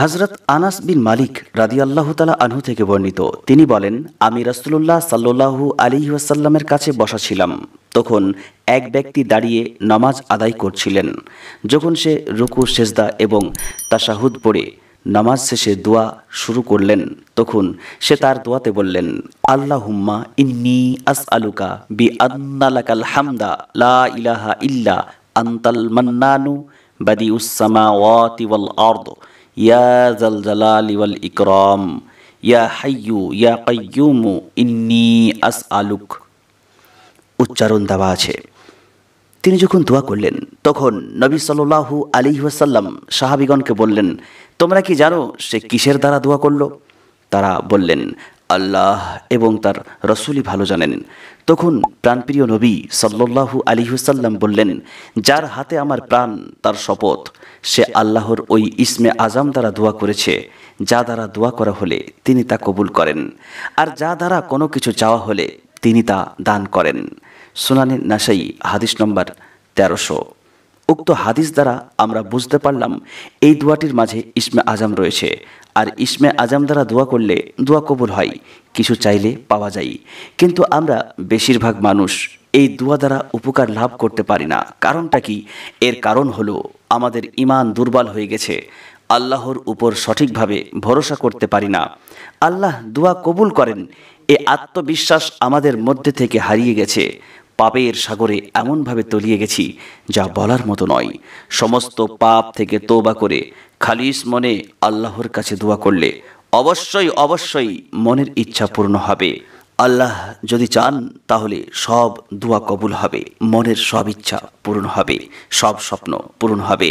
হযরত আনাস বিন মালিক রাদিয়াল্লাহু তাআলা আনহু থেকে বর্ণিত, তিনি বলেন, আমি রাসূলুল্লাহ সাল্লাল্লাহু আলাইহি ওয়াসাল্লামের কাছে বসা ছিলাম। তখন এক ব্যক্তি দাঁড়িয়ে নামাজ আদায় করছিলেন। যখন সে রুকু, সেজদা এবং তাশাহুদ পড়ে নামাজ শেষে দোয়া শুরু করলেন, তখন সে তার দোয়াতে বললেন, আল্লাহুম্মা ইন্নী আসআলুকা বিআন্না লাকাল হামদা লা ইলাহা ইল্লা আনতাল মান্নানু বাদিউস সামাওয়াতি ওয়াল আরদ ইয়া জাল জালালি ওয়াল ইকরাম ইয়া হাইয়্যু ইয়া কাইয়্যুমু ইন্নী আসআলুক। উচ্চারণ দেওয়া আছে। তিনি যখন দোয়া করলেন, তখন নবী সাল্লাল্লাহু আলাইহি ওয়াসাল্লাম সাহাবীগণকে বললেন, তোমরা কি জানো সে কিসের দ্বারা দোয়া করল? তারা বললেন, আল্লাহ এবং তার রসূলই ভালো জানেন। তখন প্রাণপ্রিয় নবী সাল্লাল্লাহু আলাইহি ওয়াসাল্লাম বললেন, যার হাতে আমার প্রাণ, তার শপথ, সে আল্লাহর ওই ইসমে আজম দ্বারা দোয়া করেছে, যা দ্বারা দোয়া করা হলে তিনি তা কবুল করেন, আর যা দ্বারা কোনো কিছু চাওয়া হলে তিনি তা দান করেন। সুনানে নাসাই, হাদিস নম্বর 1300। উক্ত হাদিস দ্বারা আমরা বুঝতে পারলাম এই দোয়াটির মাঝে ইসমে আজম রয়েছে, আর ইসমে আজম দ্বারা দোয়া করলে দোয়া কবুল হয়, কিছু চাইলে পাওয়া যায়। কিন্তু আমরা বেশিরভাগ মানুষ এই দোয়া দ্বারা উপকার লাভ করতে পারি না। কারণটা কি? এর কারণ হলো আমাদের ঈমান দুর্বল হয়ে গেছে, আল্লাহর উপর সঠিকভাবে ভরসা করতে পারি না। আল্লাহ দোয়া কবুল করেন এ আত্মবিশ্বাস আমাদের মধ্যে থেকে হারিয়ে গেছে। পাপের সাগরে এমনভাবে তলিয়ে গেছি যা বলার মতো নয়। সমস্ত পাপ থেকে তওবা করে খালিস মনে আল্লাহর কাছে দোয়া করলে অবশ্যই অবশ্যই মনের ইচ্ছা পূর্ণ হবে। আল্লাহ যদি চান তাহলে সব দোয়া কবুল হবে, মনের সব ইচ্ছা পূরণ হবে, সব স্বপ্ন পূরণ হবে।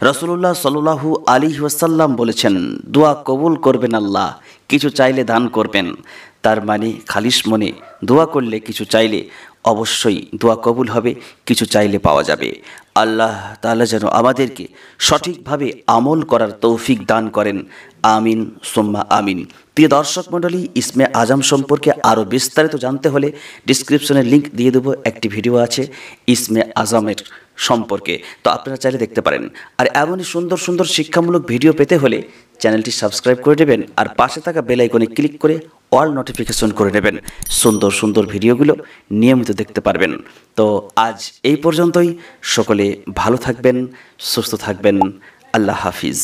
রাসূলুল্লাহ সাল্লাল্লাহু আলাইহি ওয়াসাল্লাম বলেছেন, দোয়া কবুল করবেন আল্লাহ, কিছু চাইলে দান করবেন। তার মানে খালিস মনে দোয়া করলে, কিছু চাইলে অবশ্যই দোয়া কবুল হবে, কিছু চাইলে পাওয়া যাবে। আল্লাহ তাআলা যেন আমাদেরকে সঠিকভাবে আমল করার তৌফিক দান করেন। আমিন সুম্মা আমিন। প্রিয় দর্শক মণ্ডলী, ইসমে আজম সম্পর্কে আরও বিস্তারিত জানতে হলে ডিসক্রিপশনে লিংক দিয়ে দেবো, একটি ভিডিও আছে ইসমে আজমের সম্পর্কে, তো আপনারা চাইলে দেখতে পারেন। আর এমনই সুন্দর সুন্দর শিক্ষামূলক ভিডিও পেতে হলে চ্যানেলটি সাবস্ক্রাইব করে দেবেন, আর পাশে থাকা বেল আইকনে ক্লিক করে অল নোটিফিকেশন করে নেবেন। সুন্দর সুন্দর ভিডিওগুলো নিয়মিত দেখতে পারবেন। তো আজ এই পর্যন্তই। সকলে ভালো থাকবেন, সুস্থ থাকবেন। আল্লাহ হাফিজ।